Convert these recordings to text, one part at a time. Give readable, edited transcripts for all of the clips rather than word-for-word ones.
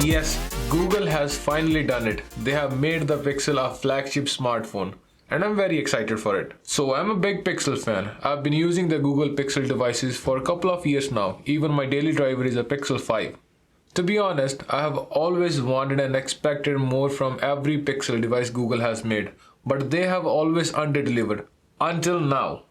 Yes, Google has finally done it. They have made the Pixel a flagship smartphone. And I'm very excited for it. So I'm a big Pixel fan. I've been using the Google Pixel devices for a couple of years now. Even my daily driver is a Pixel 5. To be honest, I have always wanted and expected more from every Pixel device Google has made, but they have always underdelivered. Until now.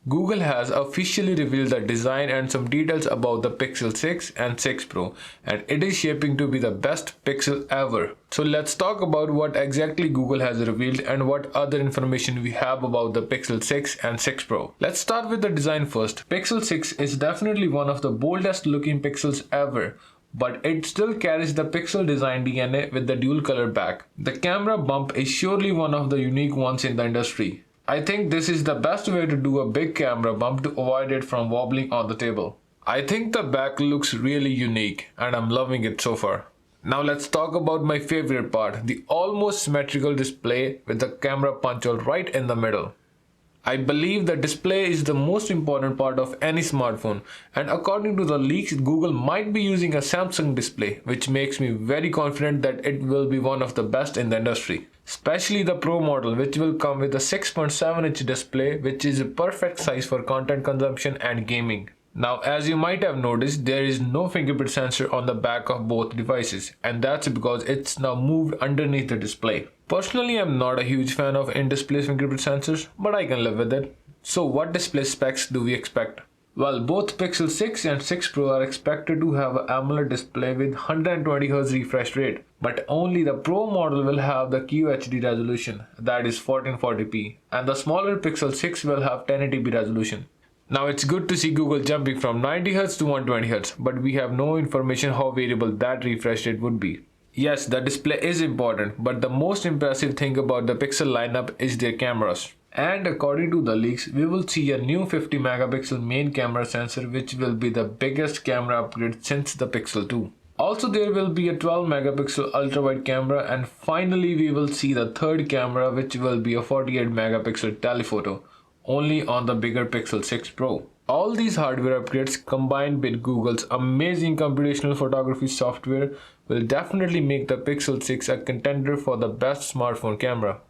Google has officially revealed the design and some details about the Pixel 6 and 6 Pro, and it is shaping to be the best Pixel ever. So let's talk about what exactly Google has revealed and what other information we have about the Pixel 6 and 6 Pro. Let's start with the design first. Pixel 6 is definitely one of the boldest looking Pixels ever, but it still carries the Pixel design DNA with the dual color back. The camera bump is surely one of the unique ones in the industry. I think this is the best way to do a big camera bump to avoid it from wobbling on the table. I think the back looks really unique and I'm loving it so far. Now let's talk about my favorite part, the almost symmetrical display with the camera punch hole right in the middle. I believe the display is the most important part of any smartphone, and according to the leaks, Google might be using a Samsung display, which makes me very confident that it will be one of the best in the industry. Especially the Pro model, which will come with a 6.7-inch display, which is a perfect size for content consumption and gaming. Now, as you might have noticed, there is no fingerprint sensor on the back of both devices, and that's because it's now moved underneath the display. Personally, I'm not a huge fan of in-display fingerprint sensors, but I can live with it. So what display specs do we expect? Well, both Pixel 6 and 6 Pro are expected to have an AMOLED display with 120Hz refresh rate, but only the Pro model will have the QHD resolution, that is 1440p, and the smaller Pixel 6 will have 1080p resolution. Now it's good to see Google jumping from 90Hz to 120Hz, but we have no information how variable that refresh rate would be. Yes, the display is important, but the most impressive thing about the Pixel lineup is their cameras. And according to the leaks, we will see a new 50 megapixel main camera sensor, which will be the biggest camera upgrade since the Pixel 2. Also, there will be a 12 megapixel ultra wide camera, and finally we will see the third camera, which will be a 48 megapixel telephoto, only on the bigger Pixel 6 Pro. All these hardware upgrades combined with Google's amazing computational photography software will definitely make the Pixel 6 a contender for the best smartphone camera.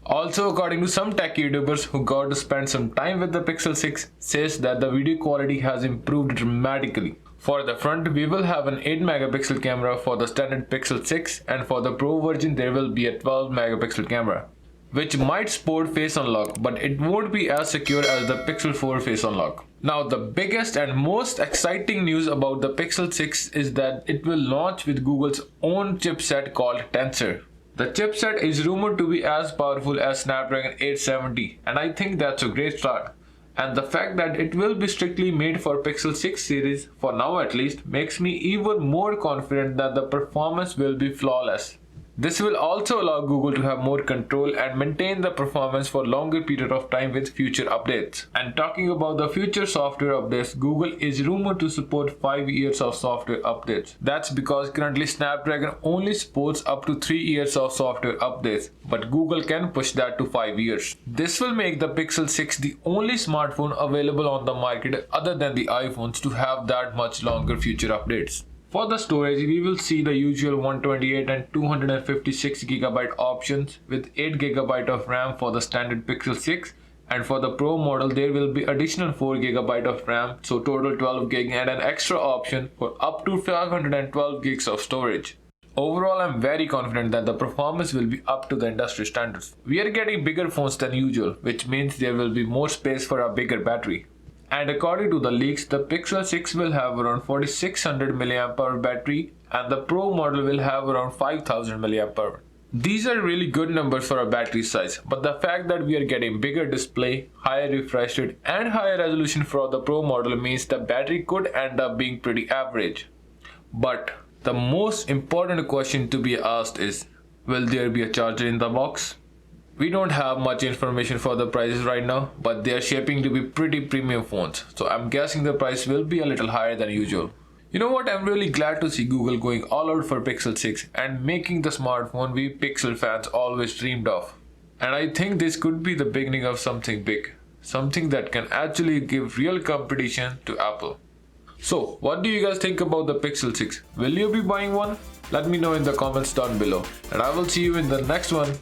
Also, according to some tech YouTubers who got to spend some time with the Pixel 6, says that the video quality has improved dramatically. For the front, we will have an 8 megapixel camera for the standard Pixel 6, and for the Pro version there will be a 12 megapixel camera, which might support face unlock, but it won't be as secure as the Pixel 4 face unlock. Now the biggest and most exciting news about the Pixel 6 is that it will launch with Google's own chipset called Tensor. The chipset is rumored to be as powerful as Snapdragon 870, and I think that's a great start. And the fact that it will be strictly made for Pixel 6 series, for now at least, makes me even more confident that the performance will be flawless. This will also allow Google to have more control and maintain the performance for longer period of time with future updates. And talking about the future software updates, Google is rumored to support 5 years of software updates. That's because currently Snapdragon only supports up to 3 years of software updates, but Google can push that to 5 years. This will make the Pixel 6 the only smartphone available on the market other than the iPhones to have that much longer future updates. For the storage, we will see the usual 128 and 256GB options with 8GB of RAM for the standard Pixel 6, and for the Pro model there will be additional 4GB of RAM, so total 12GB, and an extra option for up to 512GB of storage. Overall, I'm very confident that the performance will be up to the industry standards. We are getting bigger phones than usual, which means there will be more space for a bigger battery. And according to the leaks, the Pixel 6 will have around 4600 mAh battery and the Pro model will have around 5000 mAh. These are really good numbers for a battery size, but the fact that we are getting bigger display, higher refresh rate and higher resolution for the Pro model means the battery could end up being pretty average. But the most important question to be asked is, will there be a charger in the box? We don't have much information for the prices right now, but they are shaping to be pretty premium phones, so I'm guessing the price will be a little higher than usual. You know what, I'm really glad to see Google going all out for Pixel 6 and making the smartphone we Pixel fans always dreamed of. And I think this could be the beginning of something big, something that can actually give real competition to Apple. So, what do you guys think about the Pixel 6? Will you be buying one? Let me know in the comments down below, and I will see you in the next one.